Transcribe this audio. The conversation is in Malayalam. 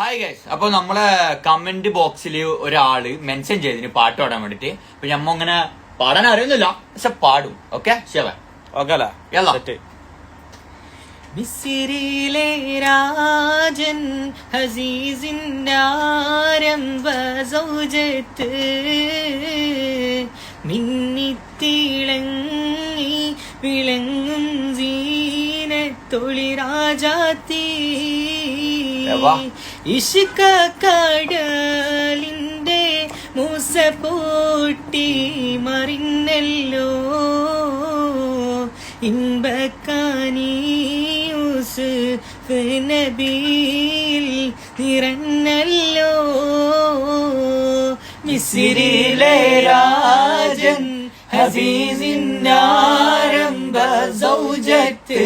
ഹായ് ഗൈസ്, അപ്പൊ നമ്മളെ കമന്റ് ബോക്സിൽ ഒരാള് മെൻഷൻ ചെയ്തിന് പാട്ട് പാടാൻ വേണ്ടിട്ട്. അപ്പൊ ഞമ്മ അങ്ങനെ പാടാൻ അറിയുന്നില്ല, പക്ഷെ പാടും. ഓക്കെ ശിവ മിസ്രിയിലെ രാജൻ ഹസീസിന്റെ ആരംഭ സൗജത്ത് മിന്നിത്തിളങ്ങി വിളങ്ങും സീനത്തൊളി രാജാത്തി ഇഷ്ക കടലിന്റെ മൂസ പൂട്ടി മറിഞ്ഞല്ലോ ഇൻപക്കാനി യൂസുഫ് നബിയിൽ നിറഞ്ഞല്ലോ മിസ്രിയിലെ രാജൻ ഹഫീസിന്റെ ആരംഭ സൗജത്ത്